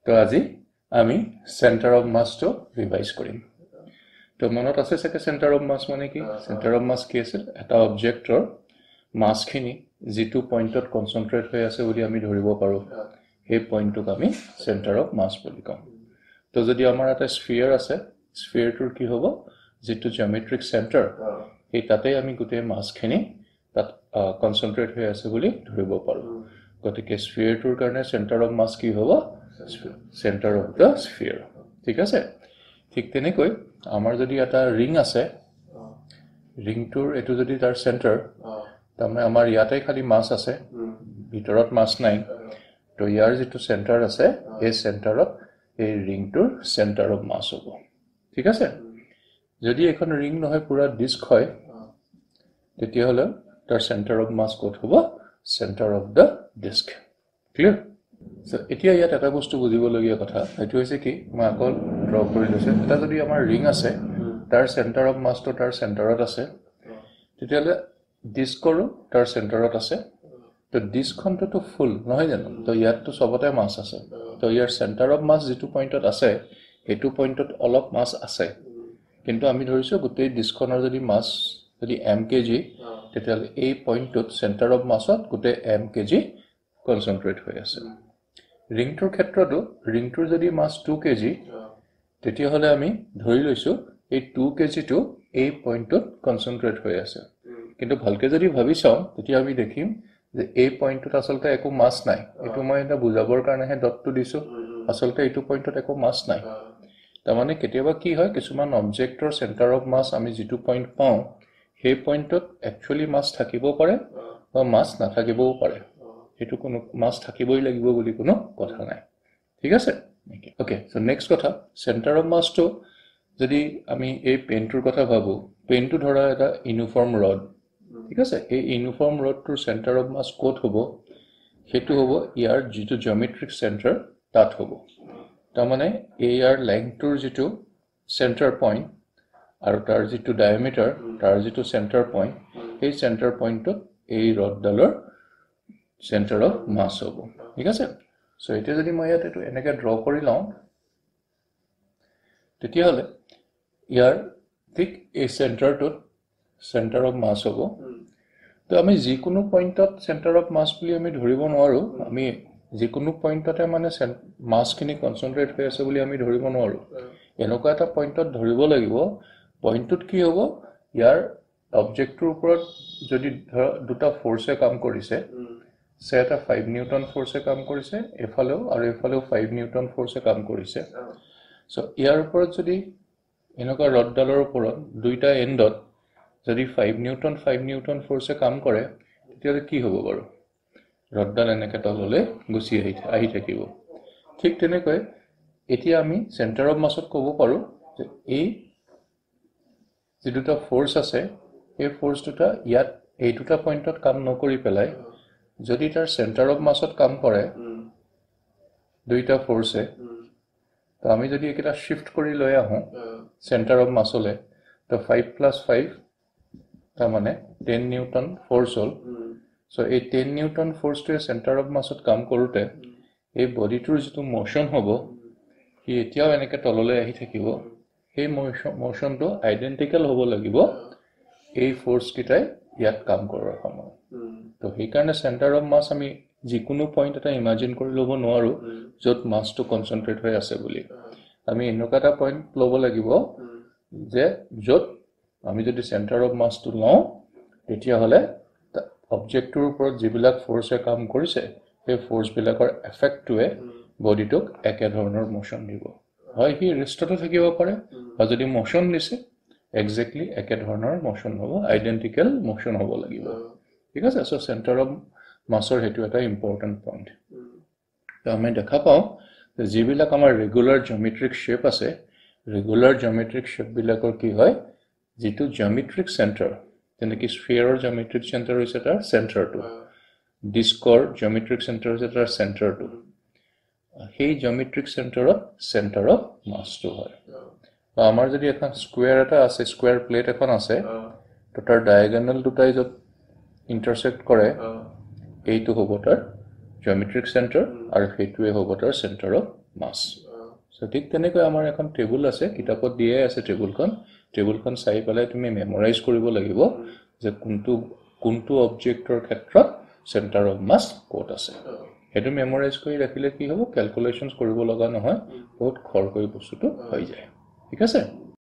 তো আজি আমি সেন্টার অফ মাস তো রিভাইজ করিম তো মনত আছে সাকে সেন্টার অফ মাস মানে কি সেন্টার অফ মাস কি আছে এটা অবজেক্টৰ মাসখিনি যেটো পইণ্টত কনসেন্ট্ৰেট হৈ আছে বুলি আমি ধৰিব পাৰো এই পইণ্টক আমি সেন্টাৰ অফ মাস বুলি কম তো যদি আমাৰ এটা স্ফিয়াৰ আছে স্ফিয়াৰটোৰ কি হ'ব যেটো জিওমেট্ৰিক সেন্টাৰ এই তাতে আমি গোটেই মাসখিনি তাত কনসেন্ট্ৰেট হৈ আছে বুলি ধৰিব পাৰো গতিকে স্ফিয়াৰটোৰ কাৰণে সেন্টার অফ মাস কি হ'ব center of the sphere ঠিক আছে ঠিক তেনেকৈ আমাৰ যদি এটা ৰিং আছে ৰিংটোৰ এটো যদি তাৰ সেন্টাৰ তাৰমানে আমাৰ ইয়াতে খালি মাস আছে ভিতৰত মাস নাই তো ইয়াৰ যেটো সেন্টাৰ আছে এই সেন্টাৰত এই ৰিংটোৰ সেন্টাৰ অফ মাস হ'ব ঠিক আছে যদি এখন ৰিং নহয় পুৰা ডিস্ক হয় তেতিয়া হলে তাৰ সেন্টাৰ অফ মাস ক'ত হ'ব centre of the disk clear So, এতিয়া ইয়াত এটা বস্তু বুজিবলগীয়া কথা এটো হৈছে কি মই আকল ড্ৰ কৰি লৈছে এটা যদি আমাৰ ৰিং আছে তাৰ সেন্টাৰ অফ মাস তো তাৰ সেন্টাৰত আছে তেতিয়ালে ডিস্কৰো তাৰ সেন্টাৰত আছে তো ডিস্কখনটো তো ফুল নহয় জানো তো ইয়াত তো সবতে মাস আছে তো ইয়াৰ সেন্টাৰ অফ মাস যেটো পইণ্টত আছে হেতু পইণ্টত অলপ মাস আছে কিন্তু আমি ধৰিছো গোটেই ডিস্কখনৰ যদি মাস যদি mkg তেতিয়ালে এই পইণ্টত সেন্টাৰ অফ মাসত গোটেই mkg কনসেন্ট্ৰেট হৈ আছে ৰিংটোৰ ক্ষেত্ৰটো ৰিংটোৰ যদি মাস 2 kg তেতিয়া হলে আমি ধৰি লৈছো এই 2 kg টো এই পইণ্টত কনসেন্ট্ৰেট হৈ আছে কিন্তু ভালকে যদি ভাবি চাও তেতিয়া আমি দেখিম যে এই পইণ্টত আসলতে একো মাস নাই এটো মই এটা বুজাবৰ কাৰণেহে ডটটো দিছো আসলতে এইটো পইণ্টত একো মাস নাই তাৰ মানে কেতিয়াবা কি হয় কিছুমান অবজেক্টৰ সেন্টাৰ অফ মাস আমি যেটো পইণ্ট পাও সেই পইণ্টত একচুয়ালি মাস থাকিব পাৰে বা মাস নাথাকিবও পাৰে এটো কোনো মাস থাকিবই লাগিব বুলি কোনো কথা নাই ঠিক আছে ওকে সো নেক্সট কথা সেন্টার অফ মাস তো যদি আমি এই পেনটোৰ কথা ভাবো পেনটো ধৰা এটা ইউনিফৰ্ম ৰড ঠিক আছে এই ইউনিফৰ্ম ৰডটোৰ সেন্টাৰ অফ মাস ক'ত হ'ব হেতু হ'ব ইয়াৰ যেটো জিওমেট্ৰিক সেন্টাৰ তাত হ'ব তাৰ মানে ইয়াৰ লেংথটোৰ যেটো সেন্টাৰ পইণ্ট আৰু তাৰ যেটো ডায়ামিটাৰ তাৰ যেটো সেন্টাৰ পইণ্ট এই সেন্টাৰ পইণ্টত এই ৰডডালৰ center of mass হ'ব ঠিক আছে সো এটা যদি মই ইয়াত এটো এনেকে ড্ৰ কৰি লও তেতিয়া হলে ইয়াৰ ঠিক এই সেন্টাৰটোত center of mass হ'ব তো আমি যিকোনো পইণ্টত center of mass বুলি আমি ধৰিব নোৱাৰো আমি যিকোনো পইণ্টতে মানে মাসখিনি কনসেন্ট্ৰেট হৈ আছে বুলি আমি ধৰিব নোৱাৰো এনেকুৱা এটা পইণ্টত ধৰিব লাগিব পইণ্টত কি হ'ব ইয়াৰ অবজেক্টৰ ওপৰত যদি দুটা ফোৰ্সে কাম কৰিছে সে এটা 5 নিউটন ফোৰ্সে কাম কৰিছে এফালেও আৰু এফালেও 5 নিউটন ফোৰ্সে কাম কৰিছে সো ইয়াৰ ওপৰত যদি এনেকুৱা ৰডডালৰ ওপৰত দুইটা এন্ডত যদি 5 নিউটন ফোৰ্সে কাম কৰে তেতিয়া কি হ'ব বাৰু ৰডডাল এনেকৈ তললে গুছি আহি থাকিব ঠিক তেনেকৈ এতিয়া আমি সেন্টাৰ অফ মাসত ক'ব পাৰো যে এই যে দুটা ফোৰ্স আছে এই ফোৰ্স দুটা ইয়াত এই দুটা পইণ্টত কাম নকৰি পেলাই যদি তাৰ সেন্টাৰ অফ মাসত কাম কৰে দুইটা ফোৰ্সে তো আমি যদি এটা শিফট কৰি লৈ আহো সেন্টাৰ অফ মাসলে তো 5 + 5 তাৰ মানে 10 নিউটন ফোৰ্স হল সো এই 10 নিউটন ফোৰ্সটোৱে সেন্টাৰ অফ মাসত কাম কৰোতে এই বডিটোৰ যেটো মোশন হ'ব কি এতিয়াও এনেকৈ তললৈ আহি থাকিব এই মোশনটো আইডেন্টিক্যাল হ'ব লাগিব এই ফোর্স কিটাই ইয়াত কাম কৰাৰ সময় তো সেই কাৰণে সেন্টাৰ অফ মাস আমি যিকোনো পইণ্ট এটা ইমাজিন কৰি ল'ব নোৱাৰো য'ত মাসটো কনসেন্ট্ৰেট হৈ আছে বুলি আমি এনেকুৱা এটা পইণ্ট ল'ব লাগিব যে য'ত আমি যদি সেন্টাৰ অফ মাসটো লওঁ তেতিয়া হলে অবজেক্টৰ ওপৰত যিবিলাক ফোৰ্সে কাম কৰিছে সেই ফোৰ্স বিলাকৰ এফেক্টটোৱে বডিটোক একে ধৰণৰ মোশন দিব হয় হি ৰেষ্টটো থাকিব পাৰে বা যদি মোশন দিছে এক্স্যাক্টলি একে ধৰণৰ মোশন হ'ব আইডেন্টিক্যাল মোশন হ'ব লাগিব ঠিক আছে সো সেন্টাৰ অফ মাসৰ হেতু এটা ইম্পৰ্টেন্ট পইণ্ট তো আমি দেখা পাও যে যিবিলাক আমাৰ ৰেগুলাৰ জিওমেট্ৰিক শেপ আছে ৰেগুলাৰ জিওমেট্ৰিক শেপ বিলাকৰ কি হয় যেটো জিওমেট্ৰিক সেন্টাৰ যেনেকি স্ফিয়াৰৰ জিওমেট্ৰিক সেন্টাৰ হৈছে তাৰ সেন্টাৰটো ডিস্কৰ জিওমেট্ৰিক সেন্টাৰ হৈছে তাৰ সেন্টাৰটো সেই জিওমেট্ৰিক সেন্টাৰত সেন্টাৰ অফ মাসটো হয় বা আমাৰ যদি এখন স্কয়াৰ এটা আছে স্কয়াৰ প্লেট এখন আছে তো তাৰ ডায়াগোনাল দুটাই যত ইন্টাৰসেক্ট কৰে এইটো হ'ব তাৰ জিওমেট্ৰিক সেন্টাৰ আৰু হেতুৱে হ'ব তাৰ সেন্টাৰ অফ মাছ সো ঠিক তেনেকৈ আমাৰ এখন টেবুল আছে কিতাপত দিয়ে আছে টেবুলখন চাই পেলাই তুমি মেমৰাইজ কৰিব লাগিব যে কোনটো অবজেক্টৰ ক্ষেত্ৰত সেন্টাৰ অফ মাছ ক'ত আছে হেতু মেমৰাইজ কৰি ৰাখিলে কি হ'ব ক্যালকুলেশনস কৰিব লগা নহয় বহুত খৰকৈ বস্তুটো হৈ যায় ঠিক আছে